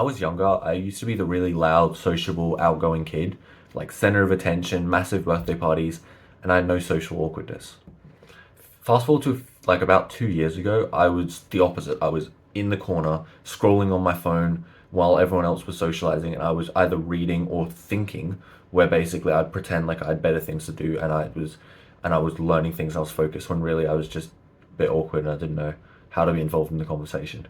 I was younger, I used to be the really loud, sociable, outgoing kid, like center of attention, massive birthday parties, and I had no social awkwardness. Fast forward to like about 2 years ago, I was the opposite. I was in the corner, scrolling on my phone while everyone else was socializing, and I was either reading or thinking, where basically I'd pretend like I had better things to do, and I was learning things. I was focused when really I was just a bit awkward and I didn't know how to be involved in the conversation.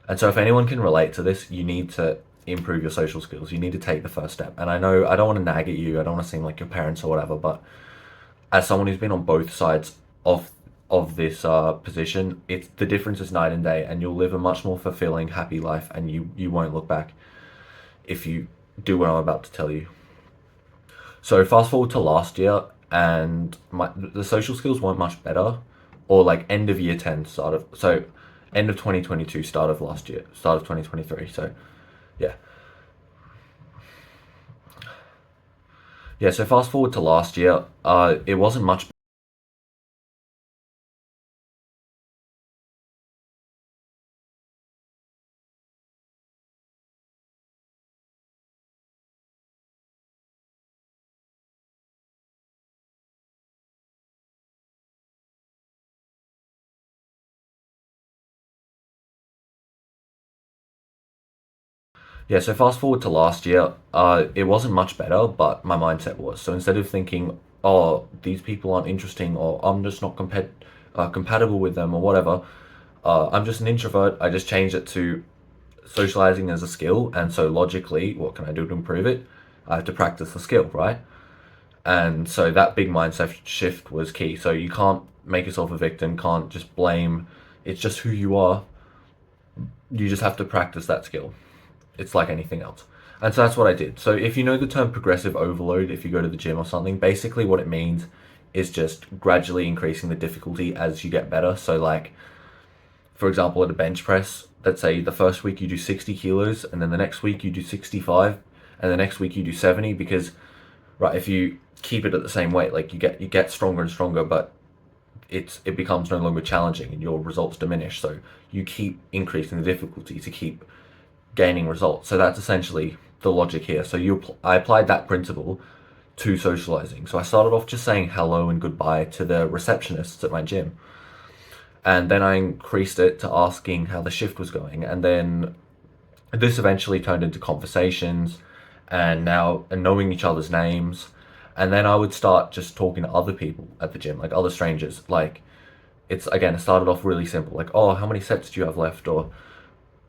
And so, if anyone can relate to this, you need to improve your social skills. You need to take the first step. And I know I don't want to nag at you. I don't want to seem like your parents or whatever. But as someone who's been on both sides of this position, it's the difference is night and day. And you'll live a much more fulfilling, happy life. And you won't look back if you do what I'm about to tell you. So fast forward to last year, and the social skills weren't much better, or like end of year 10, end of 2022, start of last year, start of 2023. So yeah, yeah. So fast forward to last year, it wasn't much. Yeah, so fast forward to last year, it wasn't much better, but my mindset was. So instead of thinking, oh, these people aren't interesting, or I'm just not compatible with them, or whatever, I'm just an introvert. I just changed it to socializing as a skill, and so logically, what can I do to improve it? I have to practice the skill, right? And so that big mindset shift was key. So you can't make yourself a victim, can't just blame. It's just who you are. You just have to practice that skill. It's like anything else. And so that's what I did. So if you know the term progressive overload, if you go to the gym or something, basically what it means is just gradually increasing the difficulty as you get better. So like, for example, at a bench press, let's say the first week you do 60 kilos, and then the next week you do 65, and the next week you do 70, because right, if you keep it at the same weight, like you get stronger and stronger, but it becomes no longer challenging and your results diminish. So you keep increasing the difficulty to keep gaining results. So that's essentially the logic here. So I applied that principle to socializing. So I started off just saying hello and goodbye to the receptionists at my gym. And then I increased it to asking how the shift was going. And then this eventually turned into conversations and knowing each other's names. And then I would start just talking to other people at the gym, like other strangers. Like it started off really simple, like, oh, how many sets do you have left? Or,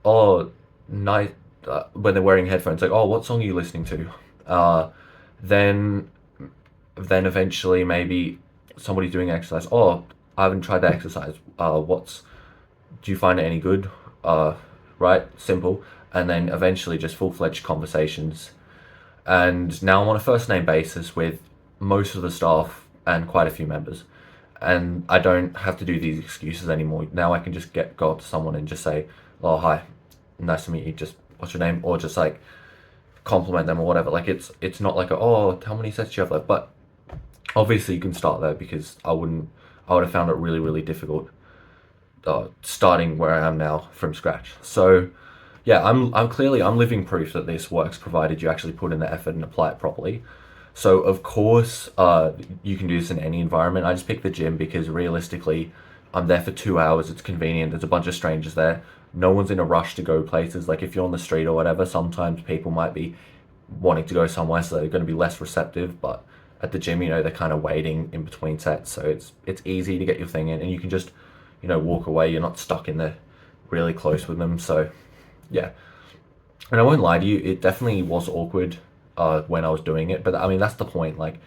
oh, night, when they're wearing headphones, like, oh, what song are you listening to? Then, then eventually maybe somebody's doing exercise. Oh, I haven't tried that exercise. Do you find it any good? Uh, right, simple. And then eventually just full fledged conversations. And now I'm on a first name basis with most of the staff and quite a few members. And I don't have to do these excuses anymore. Now I can just go up to someone and just say, "Oh, hi, nice to meet you. Just what's your name?" Or just like compliment them or whatever. Like it's not like oh, how many sets do you have left? But obviously you can start there, because I would have found it really really difficult starting where I am now from scratch. So yeah, I'm living proof that this works, provided you actually put in the effort and apply it properly. So of course, you can do this in any environment. I just picked the gym because realistically, I'm there for 2 hours. It's convenient. There's a bunch of strangers there. No one's in a rush to go places. Like if you're on the street or whatever, sometimes people might be wanting to go somewhere, so they're going to be less receptive. But at the gym, they're kind of waiting in between sets, so it's easy to get your thing in, and you can just, walk away. You're not stuck in there really close with them. So yeah, and I won't lie to you, it definitely was awkward when I was doing it. But I mean, that's the point. Like,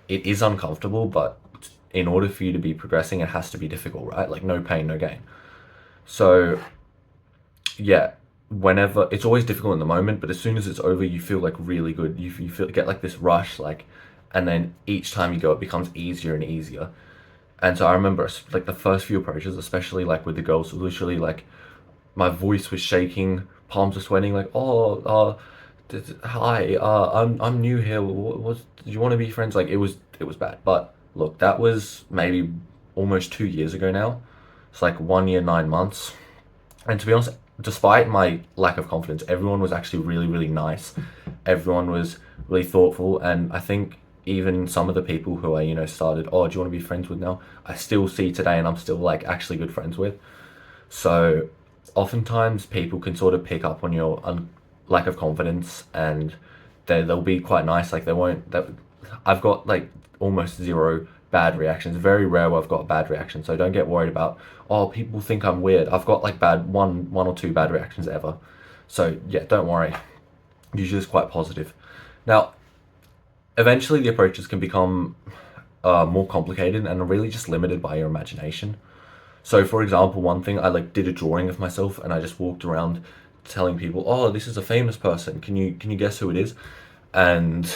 it is uncomfortable, but in order for you to be progressing, it has to be difficult, right? Like, no pain, no gain. So yeah, whenever it's always difficult in the moment, but as soon as it's over, you feel like really good. You feel get like this rush, like, and then each time you go, it becomes easier and easier. And so I remember like the first few approaches, especially like with the girls, was literally like my voice was shaking, palms were sweating, like, oh, hi, I'm new here. Do you want to be friends? Like it was bad. But look, that was maybe almost 2 years ago now. It's like 1 year, 9 months. And to be honest, despite my lack of confidence, everyone was actually really, really nice. Everyone was really thoughtful, and I think even some of the people who I, started, oh, do you want to be friends with now? I still see today, and I'm still like actually good friends with. So, oftentimes people can sort of pick up on your lack of confidence, and they'll be quite nice. Like they won't. That I've got like almost zero bad reactions. Very rare where I've got a bad reaction. So don't get worried about, oh, people think I'm weird. I've got like bad one or two bad reactions ever. So yeah, don't worry. Usually it's quite positive. Now, eventually the approaches can become more complicated and are really just limited by your imagination. So, for example, one thing I like did a drawing of myself, and I just walked around telling people, "Oh, this is a famous person. Can you guess who it is?" And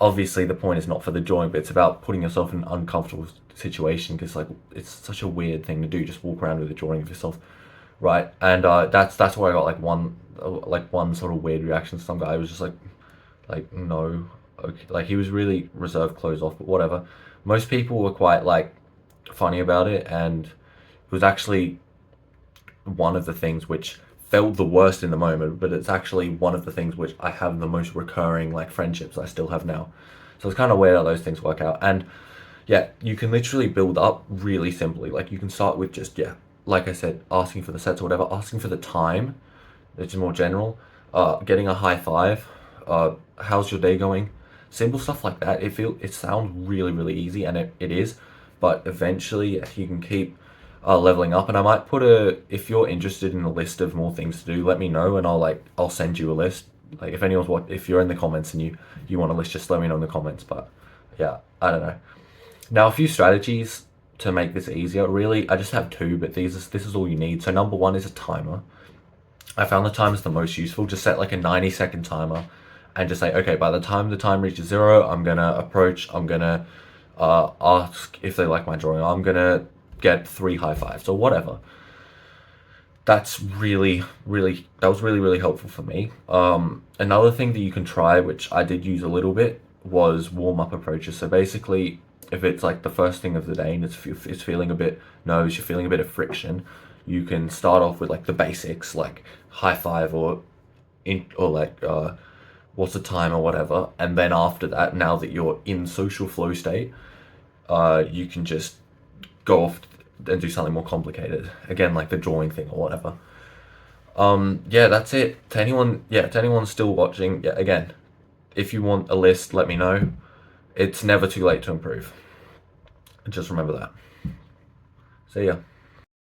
obviously, the point is not for the drawing, but it's about putting yourself in an uncomfortable situation because like it's such a weird thing to do. Just walk around with a drawing of yourself, right? And that's where I got like one sort of weird reaction. Some guy was just like no, okay, like he was really reserved, closed off, but whatever. Most people were quite like funny about it, and it was actually one of the things which felt the worst in the moment, but it's actually one of the things which I have the most recurring like friendships I still have now. So it's kind of weird how those things work out. And yeah, you can literally build up really simply. Like you can start with just, yeah, like I said, asking for the sets or whatever, asking for the time, which is more general, getting a high five, how's your day going? Simple stuff like that. It sounds really, really easy, and it is, but eventually you can keep leveling up. And I might put if you're interested in a list of more things to do, let me know, and I'll send you a list. Like if you're in the comments and you want a list, just let me know in the comments. But yeah, I don't know. Now a few strategies to make this easier. Really, I just have two, but this is all you need. So number one is a timer. I found the timer is the most useful. Just set like a 90-second timer and just say, okay, by the time the time reaches zero, I'm gonna ask if they like my drawing. I'm gonna get 3 high fives or whatever. That was really, really helpful for me. Another thing that you can try, which I did use a little bit, was warm up approaches. So basically, if it's like the first thing of the day and it's feeling a bit nervous, you're feeling a bit of friction, you can start off with like the basics, like high five or like what's the time or whatever, and then after that, now that you're in social flow state, you can just go off and do something more complicated. Again, like the drawing thing or whatever. Yeah, that's it. To anyone still watching, yeah, again, if you want a list, let me know. It's never too late to improve. Just remember that. See ya.